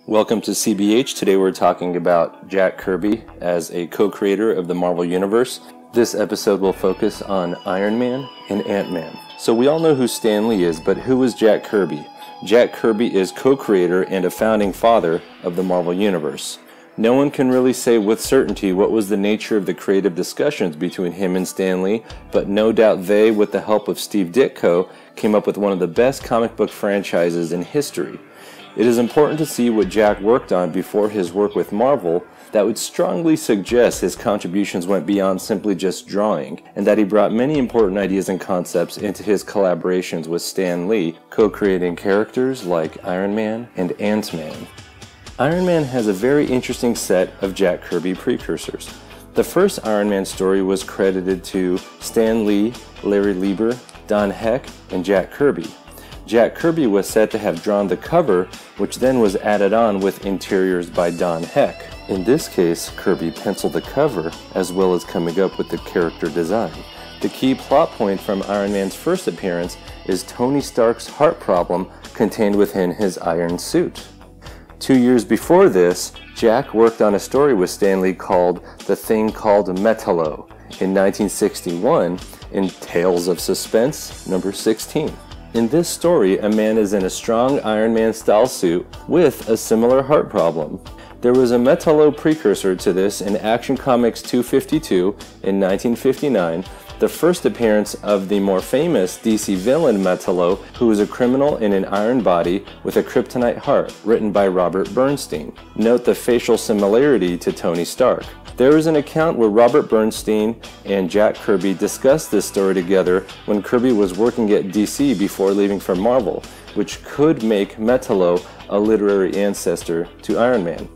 Welcome to CBH. Today we're talking about Jack Kirby as a co-creator of the Marvel Universe. This episode will focus on Iron Man and Ant-Man. So we all know who Stan Lee is, but who is Jack Kirby? Jack Kirby is co-creator and a founding father of the Marvel Universe. No one can really say with certainty what was the nature of the creative discussions between him and Stan Lee, but no doubt they, with the help of Steve Ditko, came up with one of the best comic book franchises in history. It is important to see what Jack worked on before his work with Marvel that would strongly suggest his contributions went beyond simply just drawing, and that he brought many important ideas and concepts into his collaborations with Stan Lee, co-creating characters like Iron Man and Ant-Man. Iron Man has a very interesting set of Jack Kirby precursors. The first Iron Man story was credited to Stan Lee, Larry Lieber, Don Heck, and Jack Kirby. Jack Kirby was said to have drawn the cover, which then was added on with interiors by Don Heck. In this case, Kirby penciled the cover as well as coming up with the character design. The key plot point from Iron Man's first appearance is Tony Stark's heart problem contained within his iron suit. 2 years before this, Jack worked on a story with Stan Lee called The Thing Called Metallo in 1961 in Tales of Suspense number 16. In this story, a man is in a strong Iron Man style suit with a similar heart problem. There was a Metallo precursor to this in Action Comics 252 in 1959, the first appearance of the more famous DC villain Metallo, who is a criminal in an iron body with a kryptonite heart, written by Robert Bernstein. Note the facial similarity to Tony Stark. There is an account where Robert Bernstein and Jack Kirby discussed this story together when Kirby was working at DC before leaving for Marvel, which could make Metallo a literary ancestor to Iron Man.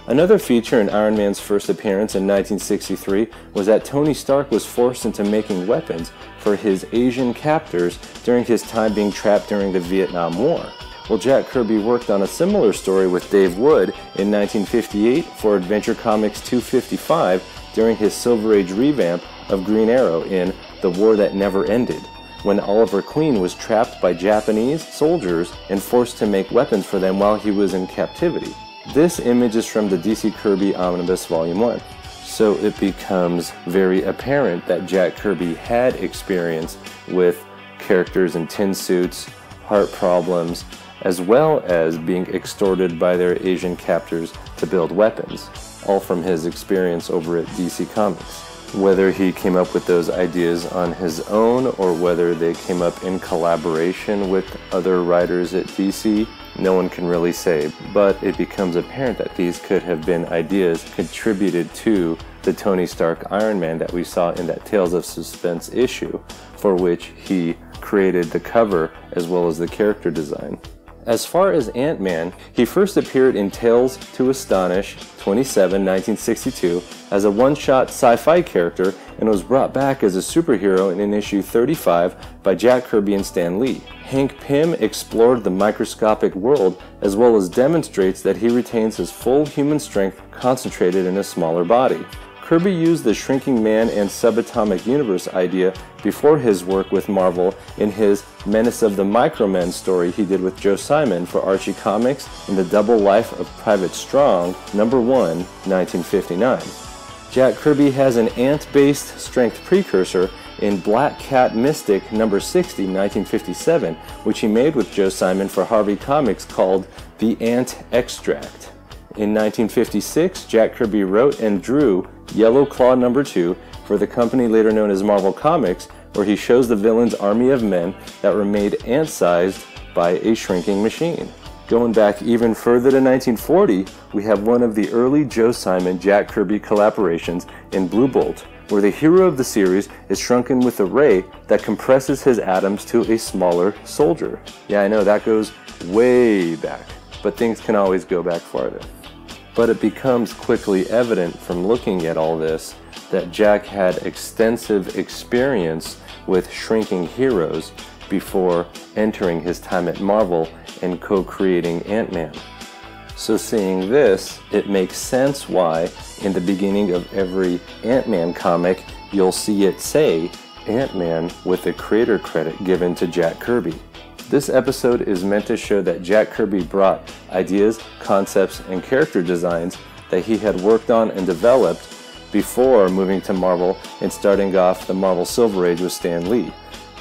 Another feature in Iron Man's first appearance in 1963 was that Tony Stark was forced into making weapons for his Asian captors during his time being trapped during the Vietnam War. Well, Jack Kirby worked on a similar story with Dave Wood in 1958 for Adventure Comics 255 during his Silver Age revamp of Green Arrow in The War That Never Ended, when Oliver Queen was trapped by Japanese soldiers and forced to make weapons for them while he was in captivity. This image is from the DC Kirby Omnibus Volume 1. So it becomes very apparent that Jack Kirby had experience with characters in tin suits, heart problems, as well as being extorted by their Asian captors to build weapons, all from his experience over at DC Comics. Whether he came up with those ideas on his own or whether they came up in collaboration with other writers at DC, no one can really say, but it becomes apparent that these could have been ideas contributed to the Tony Stark Iron Man that we saw in that Tales of Suspense issue, for which he created the cover as well as the character design. As far as Ant-Man, he first appeared in Tales to Astonish 27, 1962 as a one-shot sci-fi character and was brought back as a superhero in issue 35 by Jack Kirby and Stan Lee. Hank Pym explored the microscopic world as well as demonstrates that he retains his full human strength concentrated in a smaller body. Kirby used the shrinking man and subatomic universe idea before his work with Marvel in his Menace of the Micromen story he did with Joe Simon for Archie Comics in The Double Life of Private Strong, number 1, 1959. Jack Kirby has an ant-based strength precursor in Black Cat Mystic number 60, 1957, which he made with Joe Simon for Harvey Comics called The Ant Extract. In 1956, Jack Kirby wrote and drew Yellow Claw number 2 for the company later known as Marvel Comics, where he shows the villain's army of men that were made ant-sized by a shrinking machine. Going back even further to 1940, we have one of the early Joe Simon Jack Kirby collaborations in Blue Bolt, where the hero of the series is shrunken with a ray that compresses his atoms to a smaller soldier. Yeah, I know that goes way back, but things can always go back farther. But it becomes quickly evident from looking at all this that Jack had extensive experience with shrinking heroes before entering his time at Marvel and co-creating Ant-Man. So seeing this, it makes sense why in the beginning of every Ant-Man comic you'll see it say Ant-Man with a creator credit given to Jack Kirby. This episode is meant to show that Jack Kirby brought ideas, concepts, and character designs that he had worked on and developed before moving to Marvel and starting off the Marvel Silver Age with Stan Lee.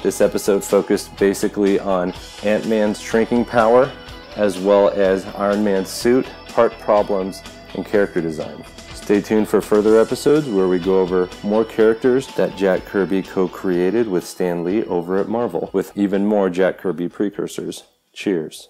This episode focused basically on Ant-Man's shrinking power, as well as Iron Man's suit, part problems, and character design. Stay tuned for further episodes where we go over more characters that Jack Kirby co-created with Stan Lee over at Marvel, with even more Jack Kirby precursors. Cheers.